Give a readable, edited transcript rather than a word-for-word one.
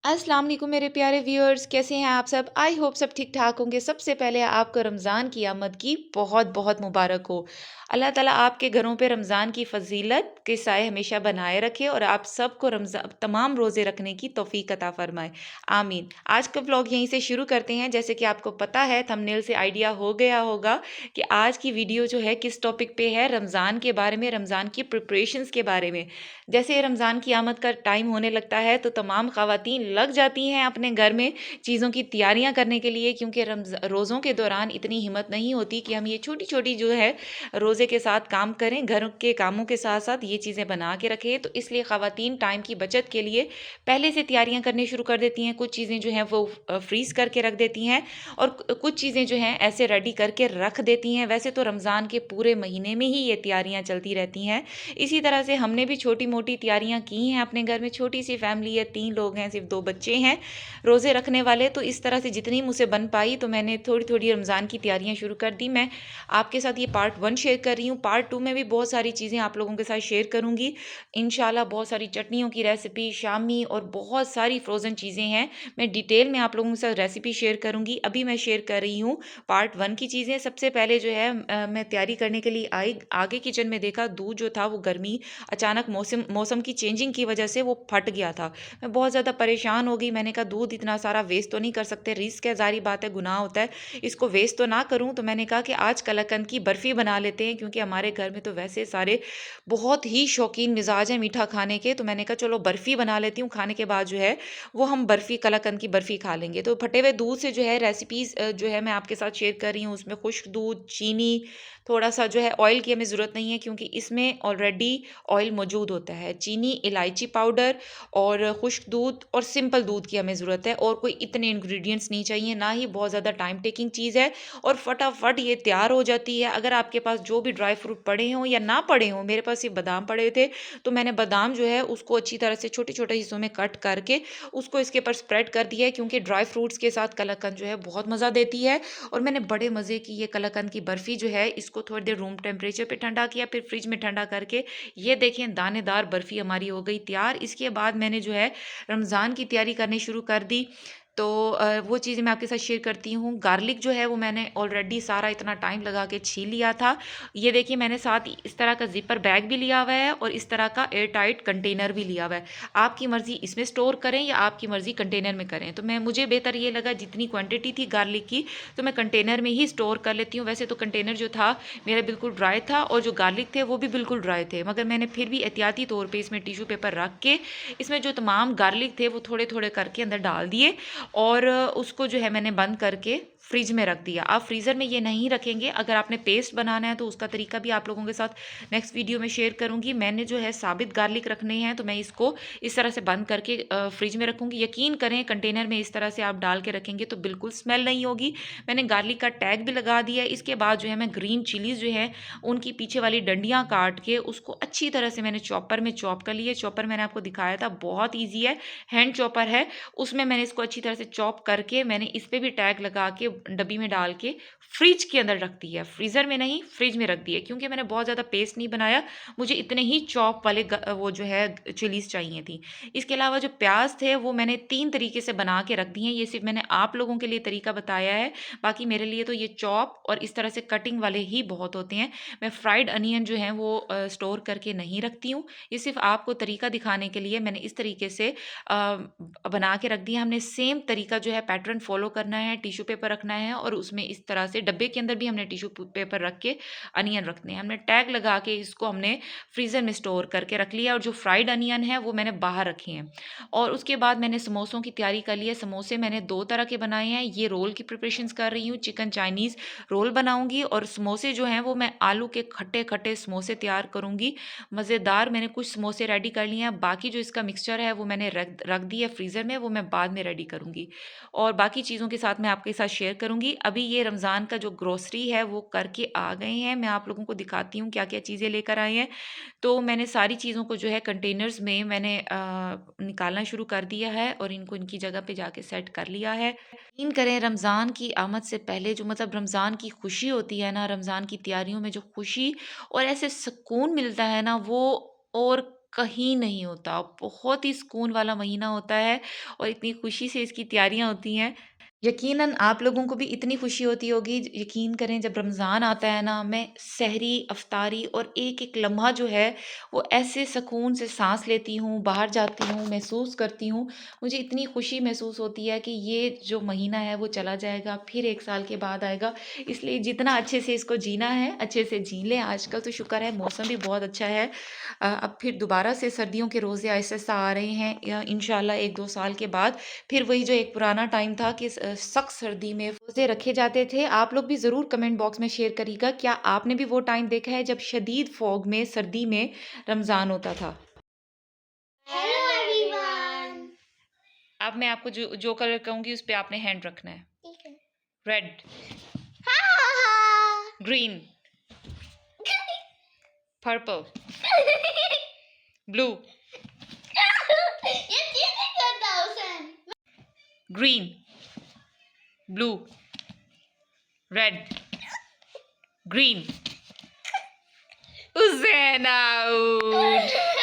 अस्सलाम वालेकुम मेरे प्यारे व्यूअर्स, कैसे हैं आप सब? आई होप सब ठीक ठाक होंगे। सबसे पहले आपको रमज़ान की आमद की बहुत बहुत मुबारक हो। अल्लाह ताला आपके घरों पे रमज़ान की फ़जीलत के साए हमेशा बनाए रखे और आप सबको रमज़ान तमाम रोज़े रखने की तौफ़ीक अता फ़रमाए, आमीन। आज का व्लॉग यहीं से शुरू करते हैं। जैसे कि आपको पता है, थंबनेल से आइडिया हो गया होगा कि आज की वीडियो जो है किस टॉपिक पे है, रमज़ान के बारे में, रमज़ान की प्रिपरेशंस के बारे में। जैसे रमज़ान की आमद का टाइम होने लगता है तो तमाम ख़वातीन लग जाती हैं अपने घर में चीज़ों की तैयारियां करने के लिए, क्योंकि रोज़ों के दौरान इतनी हिम्मत नहीं होती कि हम ये छोटी छोटी जो है रोज़े के साथ काम करें, घर के कामों के साथ साथ ये चीज़ें बना के रखें। तो इसलिए ख़वातीन टाइम की बचत के लिए पहले से तैयारियां करनी शुरू कर देती हैं। कुछ चीज़ें जो हैं वो फ्रीज़ करके रख देती हैं और कुछ चीज़ें जो हैं ऐसे रेडी करके रख देती हैं। वैसे तो रमज़ान के पूरे महीने में ही ये तैयारियां चलती रहती हैं। इसी तरह से हमने भी छोटी मोटी तैयारियां की हैं अपने घर में। छोटी सी फैमिली है, 3 लोग हैं, सिर्फ 2 बच्चे हैं रोज़े रखने वाले। तो इस तरह से जितनी मुझसे बन पाई तो मैंने थोड़ी थोड़ी रमज़ान की तैयारियां शुरू कर दी। मैं आपके साथ ये पार्ट 1 शेयर कर रही हूँ। पार्ट 2 में भी बहुत सारी चीज़ें आप लोगों के साथ शेयर करूँगी इंशाल्लाह। बहुत सारी चटनियों की रेसिपी, शामी और बहुत सारी फ्रोज़न चीज़ें हैं। मैं डिटेल में आप लोगों के साथ रेसिपी शेयर करूँगी। अभी मैं शेयर कर रही हूँ पार्ट 1 की चीज़ें। सबसे पहले जो है मैं तैयारी करने के लिए आई, आगे किचन में देखा दूध जो था वो गर्मी अचानक मौसम मौसम की चेंजिंग की वजह से वो फट गया था। मैं बहुत ज़्यादा परेशान हो गई। मैंने कहा दूध इतना सारा वेस्ट तो नहीं कर सकते, रिस्क है, ज़ाहिर बात है, गुनाह होता है, इसको वेस्ट तो ना करूं। तो मैंने कहा कि आज कलाकंद की बर्फ़ी बना लेते हैं, क्योंकि हमारे घर में तो वैसे सारे बहुत ही शौकीन मिजाज हैं मीठा खाने के। तो मैंने कहा चलो बर्फ़ी बना लेती हूँ, खाने के बाद जो है वो हम बर्फ़ी, कलाकंद की बर्फ़ी खा लेंगे। तो फटे हुए दूध से जो है रेसिपीज़ जो है मैं आपके साथ शेयर कर रही हूँ। उसमें खुश्क दूध, चीनी, थोड़ा सा जो है ऑयल की हमें ज़रूरत नहीं है, क्योंकि इसमें ऑलरेडी ऑयल मौजूद होता है। चीनी, इलायची पाउडर और खुश्क दूध और सिंपल दूध की हमें ज़रूरत है, और कोई इतने इंग्रेडिएंट्स नहीं चाहिए, ना ही बहुत ज़्यादा टाइम टेकिंग चीज़ है, और फटाफट ये तैयार हो जाती है। अगर आपके पास जो भी ड्राई फ्रूट पड़े हों या ना पड़े हों, मेरे पास ये बादाम पड़े थे तो मैंने बादाम जो है उसको अच्छी तरह से छोटे छोटे हिस्सों में कट करके उसको इसके ऊपर स्प्रेड कर दिया है, क्योंकि ड्राई फ्रूट्स के साथ कलाकंद जो है बहुत मज़ा देती है। और मैंने बड़े मज़े की ये कलाकंद की बर्फ़ी जो है इसको थोड़ी देर रूम टेम्परेचर पे ठंडा किया, फिर फ्रिज में ठंडा करके ये देखें दानेदार बर्फ़ी हमारी हो गई तैयार। इसके बाद मैंने जो है रमज़ान की तैयारी करनी शुरू कर दी। तो वो चीज़ें मैं आपके साथ शेयर करती हूँ। गार्लिक जो है वो मैंने ऑलरेडी सारा इतना टाइम लगा के छील लिया था। ये देखिए मैंने साथ इस तरह का ज़िपर बैग भी लिया हुआ है और इस तरह का एयर टाइट कंटेनर भी लिया हुआ है। आपकी मर्ज़ी इसमें स्टोर करें या आपकी मर्ज़ी कंटेनर में करें। तो मुझे बेहतर ये लगा, जितनी क्वांटिटी थी गार्लिक की तो मैं कंटेनर में ही स्टोर कर लेती हूँ। वैसे तो कंटेनर जो था मेरा बिल्कुल ड्राई था और जो गार्लिक थे वो भी बिल्कुल ड्राई थे, मगर मैंने फिर भी एहतियाती तौर पे इसमें टिश्यू पेपर रख के इसमें जो तमाम गार्लिक थे वो थोड़े थोड़े करके अंदर डाल दिए और उसको जो है मैंने बंद करके फ्रिज में रख दिया। आप फ्रीज़र में ये नहीं रखेंगे। अगर आपने पेस्ट बनाना है तो उसका तरीका भी आप लोगों के साथ नेक्स्ट वीडियो में शेयर करूंगी। मैंने जो है साबित गार्लिक रखने हैं तो मैं इसको इस तरह से बंद करके फ्रिज में रखूंगी। यकीन करें कंटेनर में इस तरह से आप डाल के रखेंगे तो बिल्कुल स्मेल नहीं होगी। मैंने गार्लिक का टैग भी लगा दिया। इसके बाद जो है मैं ग्रीन चिलीज जो है उनकी पीछे वाली डंडियां काट के उसको अच्छी तरह से मैंने चॉपर में चॉप कर लिया। चॉपर मैंने आपको दिखाया था, बहुत ईजी है, हैंड चॉपर है। उसमें मैंने इसको अच्छी तरह से चॉप करके मैंने इस पे भी टैग लगा के डब्बी में डाल के फ्रिज के अंदर रख दिया। फ्रीजर में नहीं, फ्रिज में रख दिया, क्योंकि मैंने बहुत ज़्यादा पेस्ट नहीं बनाया। मुझे इतने ही चॉप वाले वो जो है चिलीज चाहिए थी। इसके अलावा जो प्याज थे वो मैंने 3 तरीके से बना के रख दिए हैं। ये सिर्फ मैंने आप लोगों के लिए तरीका बताया है, बाकी मेरे लिए तो ये चॉप और इस तरह से कटिंग वाले ही बहुत होते हैं। मैं फ्राइड अनियन जो है वो स्टोर करके नहीं रखती हूँ। ये सिर्फ आपको तरीका दिखाने के लिए मैंने इस तरीके से बना के रख दिया। हमने सेम तरीका जो है पैटर्न फॉलो करना है, टिश्यू पेपर रखना है और उसमें इस तरह से डब्बे के अंदर भी हमने टिश्यू पेपर रख के अनियन रखने हैं। हमने टैग लगा के इसको हमने फ्रीजर में स्टोर करके रख लिया, और जो फ्राइड अनियन है वो मैंने बाहर रखे हैं। और उसके बाद मैंने समोसों की तैयारी कर ली है। समोसे मैंने 2 तरह के बनाए हैं। ये रोल की प्रिपरेशन कर रही हूँ, चिकन चाइनीज़ रोल बनाऊंगी, और समोसे जो हैं वो मैं आलू के खट्टे खट्टे समोसे तैयार करूंगी, मज़ेदार। मैंने कुछ समोसे रेडी कर लिए हैं, बाकी जो इसका मिक्सचर है वो मैंने रख रख दिया फ्रीज़र में, वो मैं बाद में रेडी करूंगी और बाकी चीज़ों के साथ मैं आपके साथ शेयर करूंगी। अभी ये रमज़ान का जो ग्रोसरी है वो करके आ गए हैं। मैं आप लोगों को दिखाती हूँ क्या क्या चीज़ें लेकर आए हैं। तो मैंने सारी चीज़ों को जो है कंटेनर्स में मैंने निकालना शुरू कर दिया है और इनको इनकी जगह पे जाके सेट कर लिया है। यकीन करें रमज़ान की आमद से पहले जो मतलब रमज़ान की खुशी होती है ना, रमज़ान की तैयारियों में जो खुशी और ऐसे सुकून मिलता है ना, वो और कहीं नहीं होता। बहुत ही सुकून वाला महीना होता है और इतनी खुशी से इसकी तैयारियाँ होती हैं। यकीनन आप लोगों को भी इतनी खुशी होती होगी। यकीन करें जब रमज़ान आता है ना, मैं सहरी, इफ्तारी और एक-एक लम्हा जो है वो ऐसे सुकून से साँस लेती हूँ, बाहर जाती हूँ, महसूस करती हूँ। मुझे इतनी खुशी महसूस होती है कि ये जो महीना है वो चला जाएगा, फिर 1 साल के बाद आएगा। इसलिए जितना अच्छे से इसको जीना है, अच्छे से जी लें। आजकल तो शुक्र है मौसम भी बहुत अच्छा है। अब फिर दोबारा से सर्दियों के रोज़े आहिस्ता-आहिस्ता आ रहे हैं, इंशाल्लाह 1-2 साल के बाद फिर वही जो एक पुराना टाइम था कि सख्त सर्दी में रोज़े रखे जाते थे। आप लोग भी ज़रूर कमेंट बॉक्स में शेयर करिएगा, क्या आपने भी वो टाइम देखा है जब शदीद फॉग में सर्दी में रमज़ान होता था? Hello everyone. अब मैं आपको जो कलर कहूँगी उस पे आपने हैंड रखना है। ठीक है। रेड, हाँ। ग्रीन, पर्पल, ब्लू, ये चीटिंग करता है Hussain. Green, blue, red, green. Hussain out.